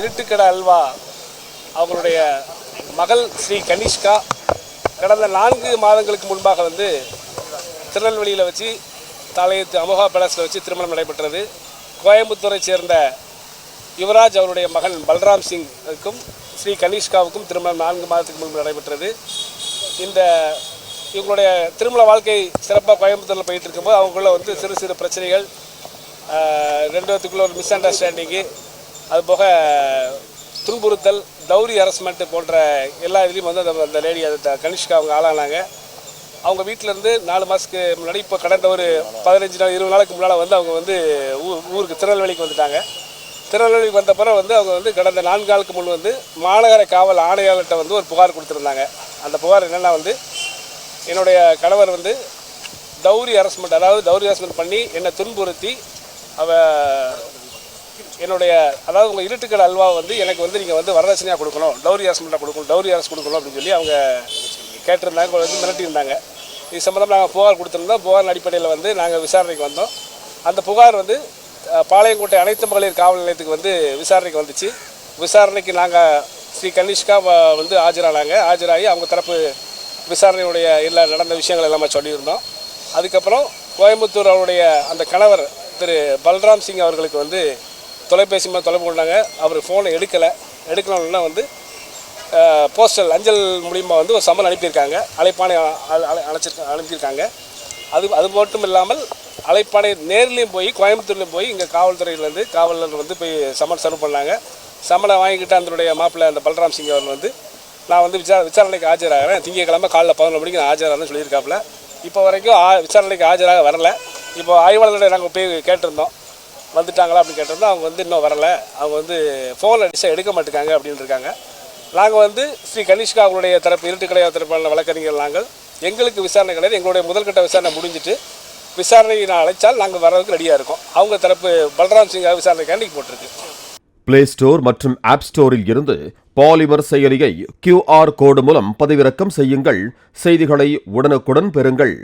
இருட்டுக்கடை அல்வா அவங்களுடைய மகள் ஸ்ரீ கனிஷ்கா கடந்த 4 மாதங்களுக்கு முன்பாக வந்து திருநெல்வேலியில் வச்சு தாளையத்து அமோகா பேலஸில் வச்சு திருமணம் நடைபெற்றது. கோயம்புத்தூரை சேர்ந்த யுவராஜ் அவருடைய மகன் பல்ராம் சிங்குக்கும் ஸ்ரீ கனிஷ்காவுக்கும் திருமணம் 4 மாதத்துக்கு முன்பு நடைபெற்றது. இவங்களுடைய திருமண வாழ்க்கை சிறப்பாக கோயம்புத்தூரில் போயிட்டு இருக்கும்போது அவங்களுக்குள்ள வந்து சிறு சிறு பிரச்சனைகள், 2 பேத்துக்குள்ள ஒரு மிஸ் அண்டர்ஸ்டாண்டிங்கு, அதுபோக துன்புறுத்தல், டவுரி ஹரஸ்மெண்ட் போன்ற எல்லா இதுலேயும் வந்து அந்த லேடி கனிஷ்கா அவங்க ஆளானாங்க. அவங்க வீட்டிலேருந்து 4 மாதத்துக்கு முன்னாடி இப்போ கடந்த ஒரு 15 நாள் 20 நாளுக்கு முன்னால் வந்து அவங்க வந்து ஊருக்கு திருநெல்வேலிக்கு வந்துட்டாங்க. திருநெல்வேலிக்கு வந்த பிறகு வந்து அவங்க வந்து கடந்த 4 நாளுக்கு முன் வந்து மாநகர காவல் ஆணையாளர்கிட்ட வந்து ஒரு புகார் கொடுத்துருந்தாங்க. அந்த புகார் என்னென்னா வந்து என்னுடைய கணவர் வந்து டவுரி ஹரஸ்மெண்ட், அதாவது டவுரி ஹரஸ்மெண்ட் பண்ணி என்னை துன்புறுத்தி அதாவது உங்கள் இருட்டுக்கடை அல்வா வந்து எனக்கு வந்து நீங்கள் வந்து வரதட்சணையாக கொடுக்கணும், டவுரி ஹரஸ்மெண்ட்டாக கொடுக்கணும், டவுரி ஹரஸ் கொடுக்கணும் அப்படின்னு சொல்லி அவங்க கேட்டிருந்தாங்க, வந்து மிரட்டியிருந்தாங்க. இது சம்மந்தமாக நாங்கள் புகார் கொடுத்துருந்தோம். புகார் அடிப்படையில் வந்து நாங்கள் விசாரணைக்கு வந்தோம். அந்த புகார் வந்து பாளையங்கோட்டை அனைத்து மகளிர் காவல் நிலையத்துக்கு வந்து விசாரணைக்கு வந்துச்சு. விசாரணைக்கு நாங்கள் ஸ்ரீ கனிஷ்கா வந்து ஆஜராகி அவங்க தரப்பு விசாரணையுடைய எல்லா நடந்த விஷயங்கள் எல்லாமே சொல்லியிருந்தோம். அதுக்கப்புறம் கோயம்புத்தூர் அவருடைய அந்த கணவர் திரு பல்ராம் சிங் அவர்களுக்கு வந்து தொலைபேசி மூலம் தொடர்பு கொண்டாங்க. அவர் ஃபோனை எடுக்கணும்னா வந்து போஸ்டல் அஞ்சல் மூலிமா வந்து ஒரு சம்மன் அனுப்பியிருக்காங்க, அழைப்பானை அனுப்பியிருக்காங்க. அது மட்டும் இல்லாமல் அழைப்பானை நேர்லேயும் போய் கோயம்புத்தூர்லேயும் போய் இங்கே காவல்துறையிலேருந்து காவலர் வந்து போய் சம்மன் சர்வ் பண்ணாங்க. சம்மனை வாங்கிக்கிட்டு அதனுடைய மாப்பிள்ளை அந்த பல்ராம் சிங் அவர் வந்து நான் வந்து விசாரணைக்கு ஆஜராகிறேன், திங்கட்கிழமை காலைல 11 மணிக்கு நான் ஆஜராகிறேன்னு சொல்லியிருக்காப்புல. இப்போ வரைக்கும் விசாரணைக்கு ஆஜராக வரலை. இப்போ ஆய்வாளர்களை நாங்கள் போய் கேட்டிருந்தோம், வந்துட்டாங்களா அப்படின்னு கேட்டிருந்தோம். அவங்க வந்து இன்னும் வரலை, அவங்க வந்து ஃபோன் அடிச்சா எடுக்க மாட்டேங்காங்க அப்படின்னு இருக்காங்க. நாங்கள் வந்து ஸ்ரீ கனிஷ்கா அவங்களுடைய தரப்பு இருட்டுக்கடை தரப்பான வழக்கறிஞர்கள் நாங்கள் எங்களுக்கு விசாரணை கிடையாது. எங்களுடைய முதல்கட்ட விசாரணை முடிஞ்சிட்டு விசாரணையை நான் அழைச்சால் நாங்கள் வர்றதுக்கு ரெடியாக இருக்கோம். அவங்க தரப்பு பல்ராம் சிங் விசாரணைக்கு அன்றைக்கி போட்டிருக்கு. பிளே ஸ்டோர் மற்றும் ஆப் ஸ்டோரில் இருந்து பாலிமர் செயலியை QR கோடு மூலம் பதிவிறக்கம் செய்யுங்கள். செய்திகளை உடனுக்குடன் பெறுங்கள்.